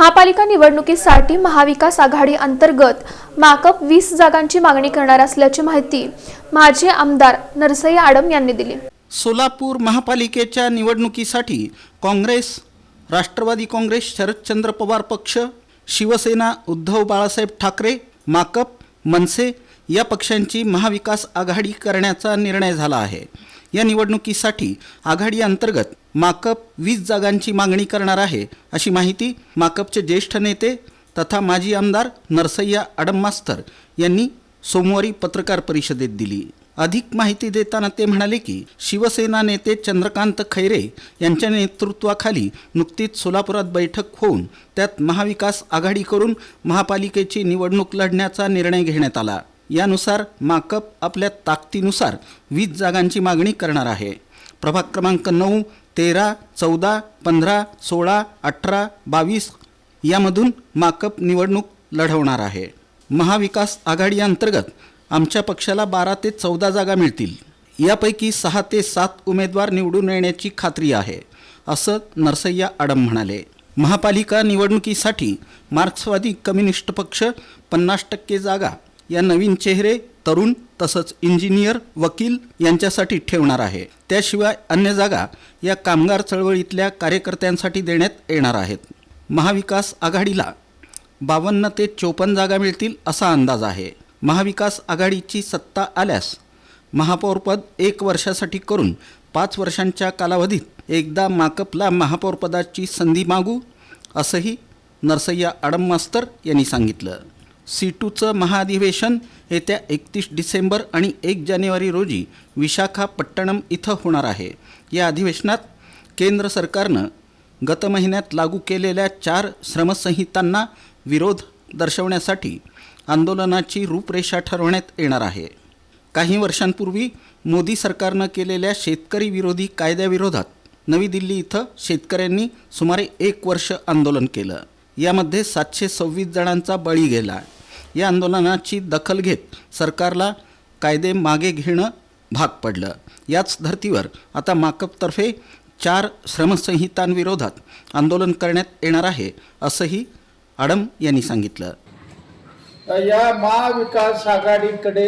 महापालिका निवडणुकीसाठी महाविकास आघाडी अंतर्गत माकप 20 जागांची मागणी करणार असल्याची माहिती माजी आमदार नरसय्या आडम यांनी दिली। सोलापूर महापालिकेच्या निवडणुकीसाठी काँग्रेस, राष्ट्रवादी काँग्रेस, शरदचंद्र पवार पक्ष, शिवसेना, उद्धव बाळासाहेब ठाकरे, माकप, मनसे या पक्षांची महाविकास आघाडी करण्याचा निर्णय झाला आहे। या निवडणुकीसाठी आघाडी अंतर्गत माकप 20 जागांची मागणी करणार आहे अशी माहिती माकपचे ज्येष्ठ नेते तथा माजी आमदार नरसय्या आडम मास्तर यांनी सोमवारी पत्रकार परिषदेत दिली। अधिक माहिती देताना ते म्हणाले की शिवसेना नेते चंद्रकांत खैरे यांच्या नेतृत्वाखाली नुकतीच सोलापुरात बैठक होऊन त्यात महाविकास आघाडी करून महापालिकेची निवडणूक लढण्याचा निर्णय घेण्यात आला। यानुसार माकप आपल्या ताकदीनुसार 20 जागांची मागणी करणार आहे। प्रभाग क्रमांक 9, 13, 14, 15, 16, 18, 22 यामधून माकप निवडणूक लढवणार आहे। महाविकास आघाडी अंतर्गत आमच्या पक्षाला 12 ते 14 जागा मिळतील। यापैकी 6 ते 7 उमेदवार निवडून येण्याची खात्री आहे, असं नरसय्या आडम म्हणाले। महापालिका निवडणुकीसाठी मार्क्सवादी कम्युनिस्ट पक्ष 50% जागा या नवीन चेहरे, तरुण तसंच इंजिनियर, वकील यांच्यासाठी ठेवणार आहे। त्याशिवाय अन्य जागा या कामगार चळवळीतल्या कार्यकर्त्यांसाठी देण्यात येणार आहेत। महाविकास आघाडीला 52 ते 54 जागा मिळतील असा अंदाज आहे। महाविकास आघाडीची सत्ता आल्यास महापौरपद 1 वर्षासाठी करून 5 वर्षांच्या कालावधीत एकदा माकपला महापौरपदाची संधी मागू, असंही नरसय्या आडम मास्तर यांनी सांगितलं। C2चं महाअधिवेशन येत्या 31 डिसेंबर आणि 1 जानेवारी रोजी विशाखापट्टणम इथं होणार आहे। या अधिवेशनात केंद्र सरकारनं गत महिन्यात लागू केलेल्या 4 श्रमसंहितांना विरोध दर्शवण्यासाठी आंदोलनाची रूपरेषा ठरवण्यात येणार आहे। काही वर्षांपूर्वी मोदी सरकारनं केलेल्या शेतकरी विरोधी कायद्याविरोधात नवी दिल्ली इथं शेतकऱ्यांनी सुमारे 1 वर्ष आंदोलन केलं। यामध्ये 726 जणांचा बळी गेला। या आंदोलनाची दखल घेत सरकारला कायदे मागे घेणं भाग पडलं। याच धर्तीवर आता माकपतर्फे 4 श्रमसंहितांविरोधात आंदोलन करण्यात येणार आहे, असंही आडम यांनी सांगितलं। या महाविकास आघाडीकडे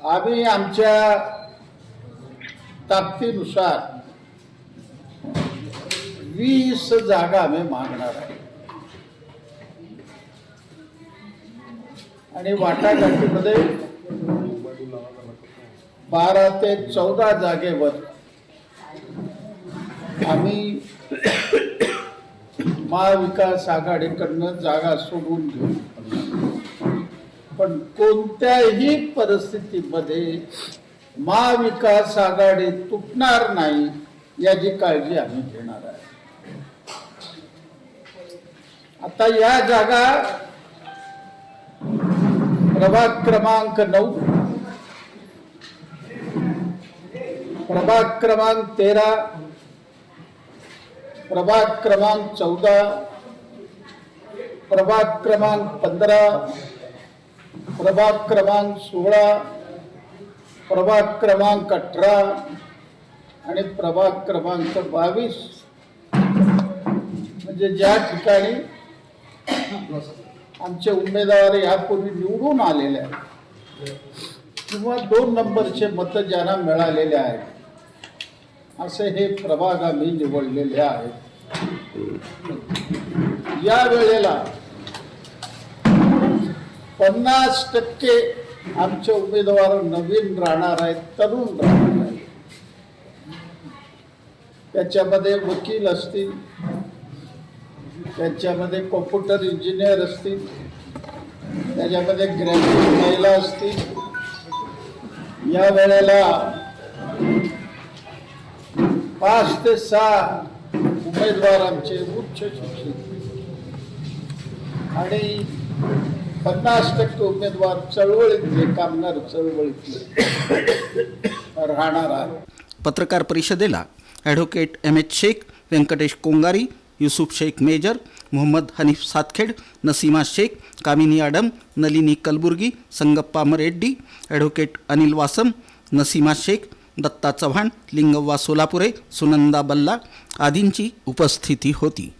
आम्ही आमच्या ताकदीनुसार 20 जागा आम्ही मागणार आहे आणि वाटाघाटीमध्ये 12 ते 14 जागेवर आम्ही महाविकास आघाडीकडनं जागा सोडून घेऊ। पण कोणत्याही परिस्थितीमध्ये महाविकास आघाडी तुटणार नाही याची काळजी आम्ही घेणार आहे। आता या जागा प्रभाग क्रमांक 9, प्रभाग क्रमांक 13, प्रभाग क्रमांक 14, प्रभाग क्रमांक 15, प्रभाग क्रमांक 16, प्रभाग क्रमांक 18 आणि प्रभाग क्रमांक 22 म्हणजे ज्या ठिकाणी आमचे उमेदवार यापूर्वी निवडून आलेले आहेत किंवा 2 नंबरचे मत ज्यांना मिळालेले आहेत असे हे प्रभाग आम्ही निवडलेले आहेत। या वेळेला 50% आमचे उमेदवार नवीन राहणार आहेत, तरुण राहणार आहेत। त्याच्यामध्ये वकील असतील, त्याच्यामध्ये कॉम्प्युटर इंजिनियर असतील, त्याच्यामध्ये ग्रॅज्युएट महिला असतील। या वेळेला 5 ते 6 उमेदवार आमचे उच्च शिक्षित आणि 50% उमेदवार चळवळीतले, कामगार चळवळीतले राहणार आहेत। पत्रकार परिषदेला advocate M.H. Shaikh, Venkatesh Kongari, Yusuf Shaikh major, Mohammed Hanif Satkhed, Naseema Shaikh, Kamini Adam, Nalini Kalburgi, Sangappa Mareddy, advocate Anil Vasam, Naseema Shaikh, Datta Chavan, Lingavva Solapure, Sunanda Balla आदींची उपस्थिती होती.